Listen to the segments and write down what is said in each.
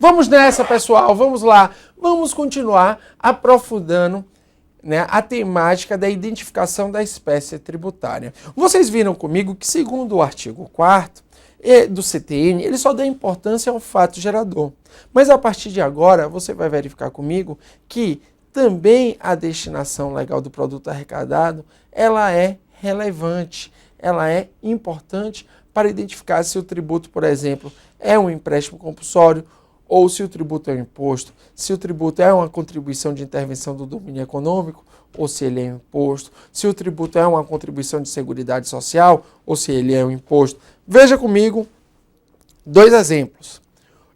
Vamos nessa, pessoal, vamos lá. Vamos continuar aprofundando, né, a temática da identificação da espécie tributária. Vocês viram comigo que, segundo o artigo 4º do CTN, ele só dá importância ao fato gerador. Mas a partir de agora, você vai verificar comigo que também a destinação legal do produto arrecadado, ela é relevante, ela é importante para identificar se o tributo, por exemplo, é um empréstimo compulsório, ou se o tributo é um imposto, se o tributo é uma contribuição de intervenção do domínio econômico, ou se ele é um imposto, se o tributo é uma contribuição de seguridade social, ou se ele é um imposto. Veja comigo 2 exemplos.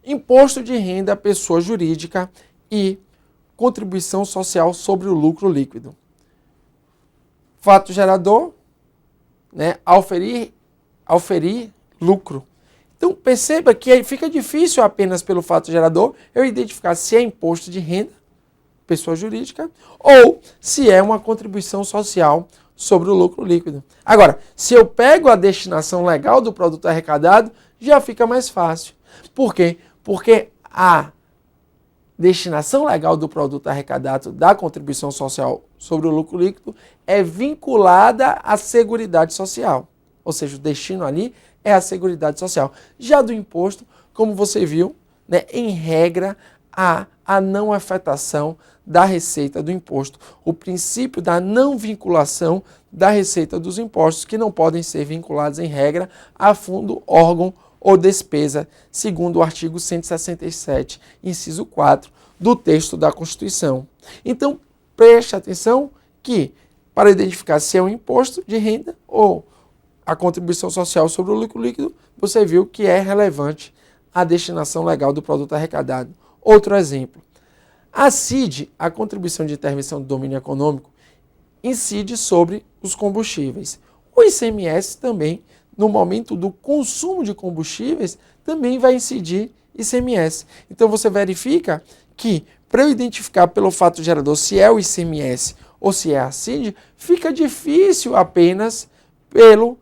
Imposto de renda à pessoa jurídica e contribuição social sobre o lucro líquido. Fato gerador, né, auferir lucro. Então, perceba que aí fica difícil apenas pelo fato gerador eu identificar se é imposto de renda, pessoa jurídica, ou se é uma contribuição social sobre o lucro líquido. Agora, se eu pego a destinação legal do produto arrecadado, já fica mais fácil. Por quê? Porque a destinação legal do produto arrecadado da contribuição social sobre o lucro líquido é vinculada à Seguridade Social. Ou seja, o destino ali é a Seguridade Social. Já do imposto, como você viu, né, em regra, há a não afetação da receita do imposto. O princípio da não vinculação da receita dos impostos, que não podem ser vinculados, em regra, a fundo, órgão ou despesa, segundo o artigo 167, inciso 4, do texto da Constituição. Então, preste atenção que, para identificar se é um imposto de renda ou a contribuição social sobre o lucro líquido, você viu que é relevante a destinação legal do produto arrecadado. Outro exemplo. A CID, a contribuição de intervenção do domínio econômico, incide sobre os combustíveis. O ICMS também, no momento do consumo de combustíveis, também vai incidir ICMS. Então você verifica que, para eu identificar pelo fato gerador se é o ICMS ou se é a CID, fica difícil apenas pelo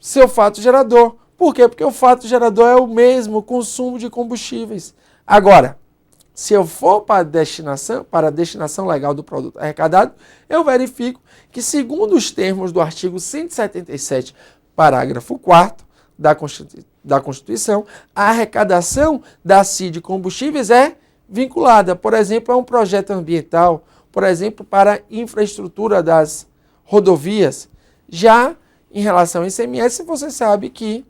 seu fato gerador. Por quê? Porque o fato gerador é o mesmo consumo de combustíveis. Agora, se eu for para a destinação legal do produto arrecadado, eu verifico que, segundo os termos do artigo 177, parágrafo 4º da Constituição, a arrecadação da CID combustíveis é vinculada, por exemplo, a um projeto ambiental, por exemplo, para a infraestrutura das rodovias. Já em relação ao ICMS, você sabe que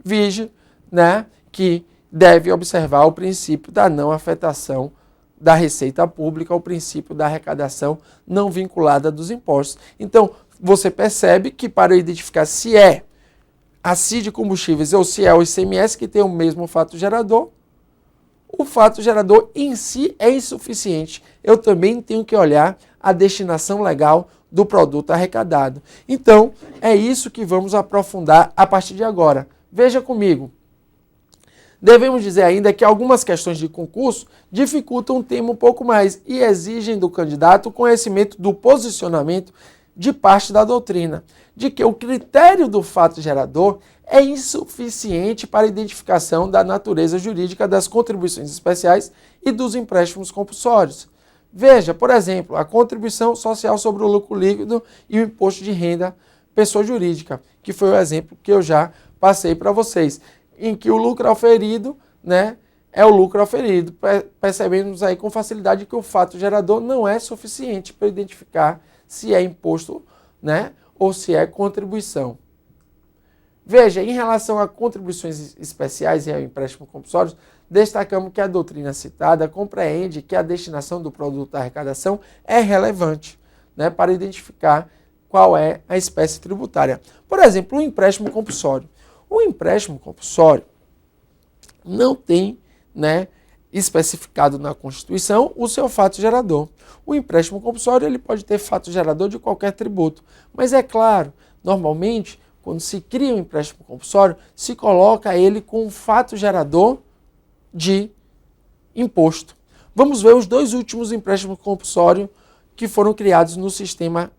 vige, né, que deve observar o princípio da não afetação da receita pública, o princípio da arrecadação não vinculada dos impostos. Então, você percebe que, para identificar se é a CID combustíveis ou se é o ICMS, que tem o mesmo fato gerador, o fato gerador em si é insuficiente. Eu também tenho que olhar a destinação legal do produto arrecadado. Então, é isso que vamos aprofundar a partir de agora. Veja comigo. Devemos dizer ainda que algumas questões de concurso dificultam o tema um pouco mais e exigem do candidato o conhecimento do posicionamento de parte da doutrina, de que o critério do fato gerador é insuficiente para a identificação da natureza jurídica das contribuições especiais e dos empréstimos compulsórios. Veja, por exemplo, a contribuição social sobre o lucro líquido e o imposto de renda pessoa jurídica, que foi o exemplo que eu já passei para vocês, em que o lucro auferido, né, é o lucro auferido. Percebemos aí com facilidade que o fato gerador não é suficiente para identificar se é imposto, né, ou se é contribuição. Veja, em relação a contribuições especiais e ao empréstimo compulsório, destacamos que a doutrina citada compreende que a destinação do produto da arrecadação é relevante, né, para identificar qual é a espécie tributária. Por exemplo, o empréstimo compulsório. O empréstimo compulsório não tem, né, especificado na Constituição o seu fato gerador. O empréstimo compulsório ele pode ter fato gerador de qualquer tributo, mas é claro, normalmente, quando se cria um empréstimo compulsório, se coloca ele com um fato gerador de imposto. Vamos ver os 2 últimos empréstimos compulsórios que foram criados no sistema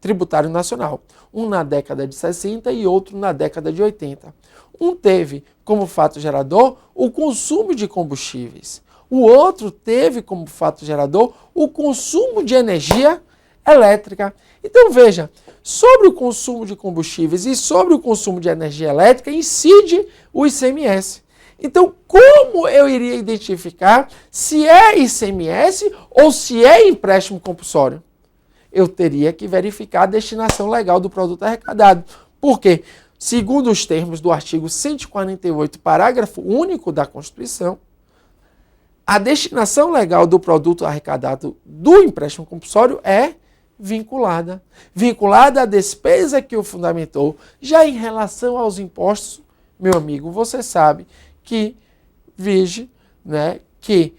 tributário nacional. Um na década de 60 e outro na década de 80. Um teve como fato gerador o consumo de combustíveis. O outro teve como fato gerador o consumo de energia elétrica. Então veja, sobre o consumo de combustíveis e sobre o consumo de energia elétrica incide o ICMS. Então, como eu iria identificar se é ICMS ou se é empréstimo compulsório? Eu teria que verificar a destinação legal do produto arrecadado. Por quê? Segundo os termos do artigo 148, parágrafo único da Constituição, a destinação legal do produto arrecadado do empréstimo compulsório é vinculada. Vinculada à despesa que o fundamentou. Já em relação aos impostos, meu amigo, você sabe que vige, né, que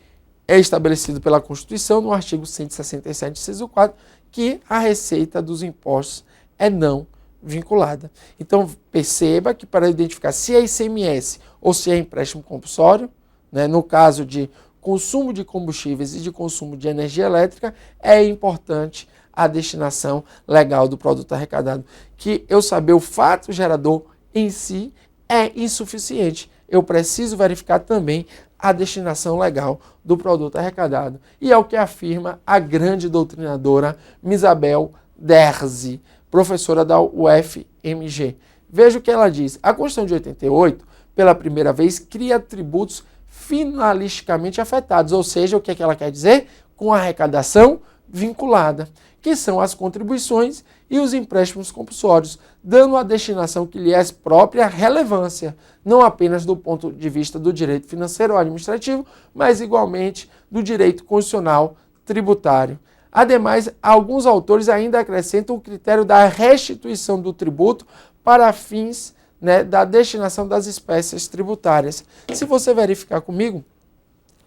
é estabelecido pela Constituição, no artigo 167, inciso 4, que a receita dos impostos é não vinculada. Então, perceba que para identificar se é ICMS ou se é empréstimo compulsório, né, no caso de consumo de combustíveis e de consumo de energia elétrica, é importante a destinação legal do produto arrecadado. Que eu saber o fato gerador em si é insuficiente. Eu preciso verificar também a destinação legal do produto arrecadado. E é o que afirma a grande doutrinadora Misabel Derzi, professora da UFMG. Veja o que ela diz. A Constituição de 88, pela primeira vez, cria tributos finalisticamente afetados, ou seja, o que é que ela quer dizer? Com arrecadação vinculada, que são as contribuições e os empréstimos compulsórios, dando à destinação que lhe é própria relevância, não apenas do ponto de vista do direito financeiro ou administrativo, mas igualmente do direito constitucional tributário. Ademais, alguns autores ainda acrescentam o critério da restituição do tributo para fins, né, da destinação das espécies tributárias. Se você verificar comigo,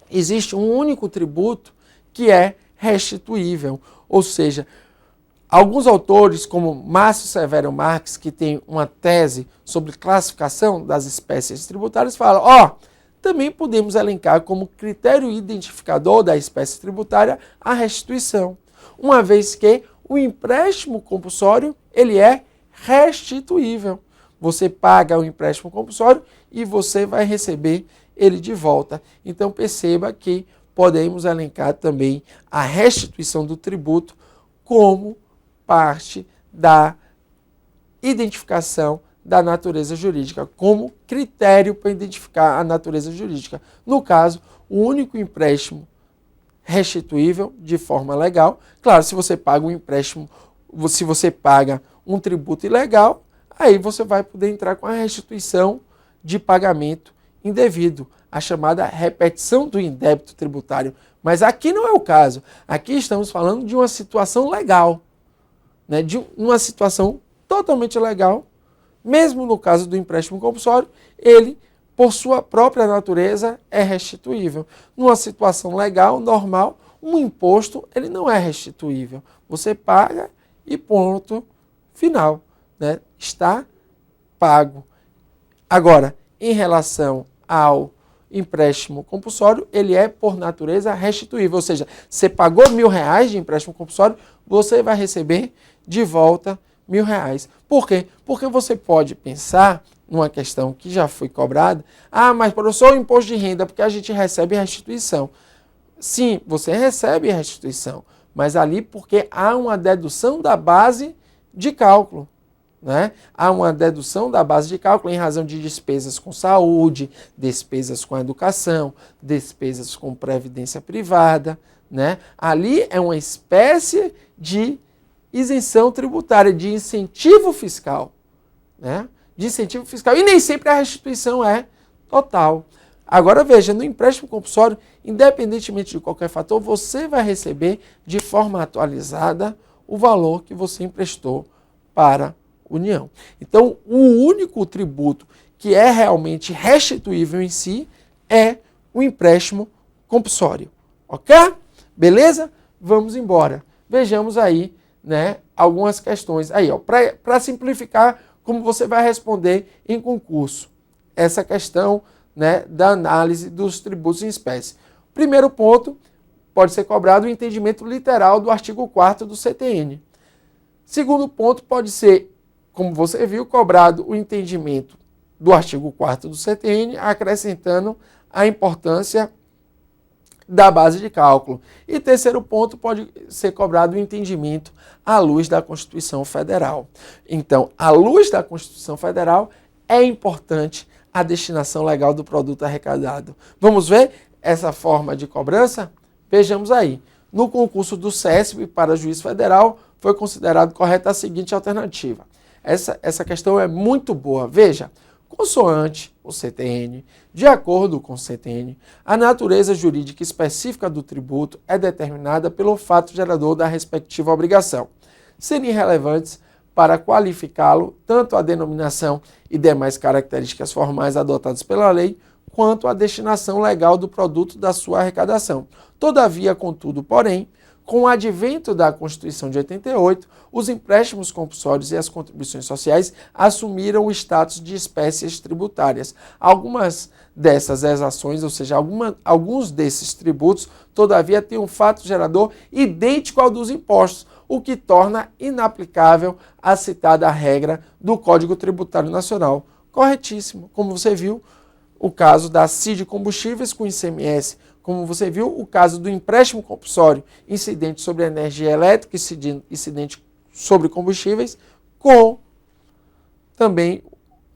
existe um único tributo que é restituível, ou seja, alguns autores, como Márcio Severo Marques, que tem uma tese sobre classificação das espécies tributárias, falam, também podemos elencar como critério identificador da espécie tributária a restituição, uma vez que o empréstimo compulsório ele é restituível. Você paga o empréstimo compulsório e você vai receber ele de volta. Então perceba que podemos elencar também a restituição do tributo como parte da identificação da natureza jurídica, como critério para identificar a natureza jurídica. No caso, o único empréstimo restituível de forma legal. Claro, se você paga um empréstimo, se você paga um tributo ilegal, aí você vai poder entrar com a restituição de pagamento indevido, a chamada repetição do indébito tributário. Mas aqui não é o caso. Aqui estamos falando de uma situação legal, né? De uma situação totalmente legal. Mesmo no caso do empréstimo compulsório, ele, por sua própria natureza, é restituível. Numa situação legal, normal, um imposto ele não é restituível. Você paga e ponto final, né? Está pago. Agora, em relação ao empréstimo compulsório, ele é, por natureza, restituível. Ou seja, você pagou R$1.000 de empréstimo compulsório, você vai receber de volta R$1.000. Por quê? Porque você pode pensar numa questão que já foi cobrada, mas professor, o imposto de renda, porque a gente recebe restituição. Sim, você recebe restituição, mas ali porque há uma dedução da base de cálculo. Né? Há uma dedução da base de cálculo em razão de despesas com saúde, despesas com educação, despesas com previdência privada. Né? Ali é uma espécie de isenção tributária, de incentivo fiscal. Né? De incentivo fiscal. E nem sempre a restituição é total. Agora veja, no empréstimo compulsório, independentemente de qualquer fator, você vai receber de forma atualizada o valor que você emprestou para a União. Então, o único tributo que é realmente restituível em si é o empréstimo compulsório. Ok? Beleza? Vamos embora. Vejamos aí, né, algumas questões. Aí, para simplificar, como você vai responder em concurso essa questão, né, da análise dos tributos em espécie. Primeiro ponto, pode ser cobrado o entendimento literal do artigo 4º do CTN. Segundo ponto pode ser, como você viu, cobrado o entendimento do artigo 4º do CTN, acrescentando a importância da base de cálculo. E terceiro ponto pode ser cobrado o entendimento à luz da Constituição Federal. Então, à luz da Constituição Federal, é importante a destinação legal do produto arrecadado. Vamos ver essa forma de cobrança? Vejamos aí. No concurso do CESP para juiz federal, foi considerado correta a seguinte alternativa. Essa questão é muito boa. Veja, consoante o CTN, de acordo com o CTN, a natureza jurídica específica do tributo é determinada pelo fato gerador da respectiva obrigação, sendo irrelevantes para qualificá-lo tanto a denominação e demais características formais adotadas pela lei, quanto a destinação legal do produto da sua arrecadação. Todavia, contudo, porém, com o advento da Constituição de 88, os empréstimos compulsórios e as contribuições sociais assumiram o status de espécies tributárias. Algumas dessas exações, ou seja, alguns desses tributos, todavia, têm um fato gerador idêntico ao dos impostos, o que torna inaplicável a citada regra do Código Tributário Nacional. Corretíssimo. Como você viu, o caso da CID Combustíveis com ICMS, como você viu, o caso do empréstimo compulsório incidente sobre a energia elétrica, incidente sobre combustíveis, com também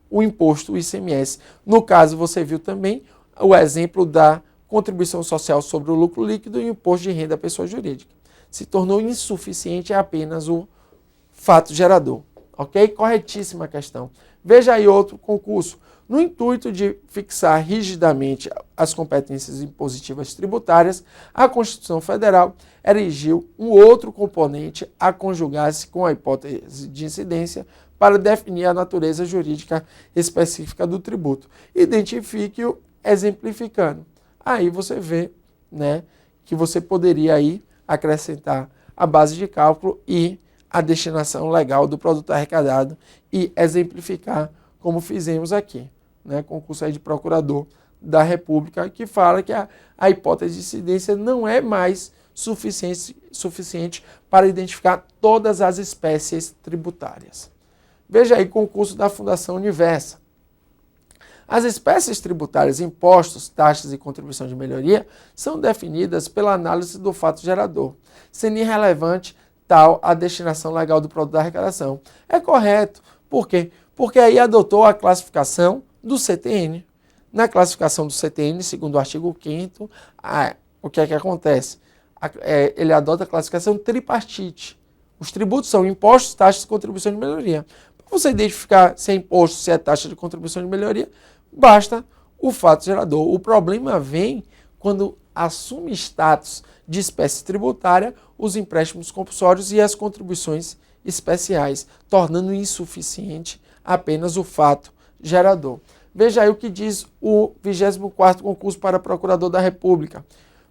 o imposto, o ICMS. No caso, você viu também o exemplo da contribuição social sobre o lucro líquido e o imposto de renda à pessoa jurídica. Se tornou insuficiente apenas o fato gerador. Ok? Corretíssima questão. Veja aí outro concurso. No intuito de fixar rigidamente as competências impositivas tributárias, a Constituição Federal erigiu um outro componente a conjugar-se com a hipótese de incidência para definir a natureza jurídica específica do tributo. Identifique-o exemplificando. Aí você vê, né, que você poderia aí acrescentar a base de cálculo e a destinação legal do produto arrecadado e exemplificar como fizemos aqui. Né, concurso aí de procurador da República, que fala que a hipótese de incidência não é mais suficiente para identificar todas as espécies tributárias. Veja aí concurso da Fundação Universa. As espécies tributárias, impostos, taxas e contribuição de melhoria são definidas pela análise do fato gerador, sendo irrelevante tal a destinação legal do produto da arrecadação. É correto. Por quê? Porque aí adotou a classificação do CTN. Na classificação do CTN, segundo o artigo 5º, o que é que acontece? Ele adota a classificação tripartite. Os tributos são impostos, taxas e contribuição de melhoria. Para você identificar se é imposto, se é taxa de contribuição de melhoria, basta o fato gerador. O problema vem quando assume status de espécie tributária os empréstimos compulsórios e as contribuições especiais, tornando insuficiente apenas o fato gerador. Veja aí o que diz o 24º concurso para Procurador da República.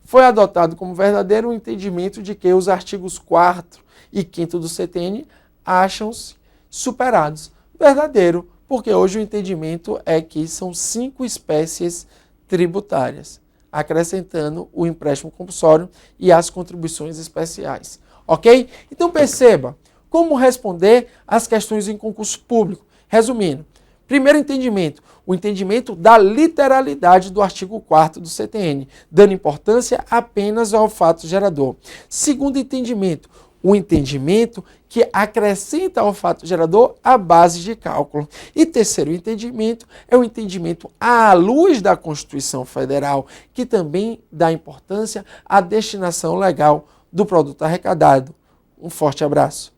Foi adotado como verdadeiro o entendimento de que os artigos 4º e 5º do CTN acham-se superados. Verdadeiro, porque hoje o entendimento é que são 5 espécies tributárias, acrescentando o empréstimo compulsório e as contribuições especiais. Ok? Então perceba como responder às questões em concurso público. Resumindo, primeiro entendimento, o entendimento da literalidade do artigo 4º do CTN, dando importância apenas ao fato gerador. Segundo entendimento, o entendimento que acrescenta ao fato gerador a base de cálculo. E terceiro entendimento é o entendimento à luz da Constituição Federal, que também dá importância à destinação legal do produto arrecadado. Um forte abraço.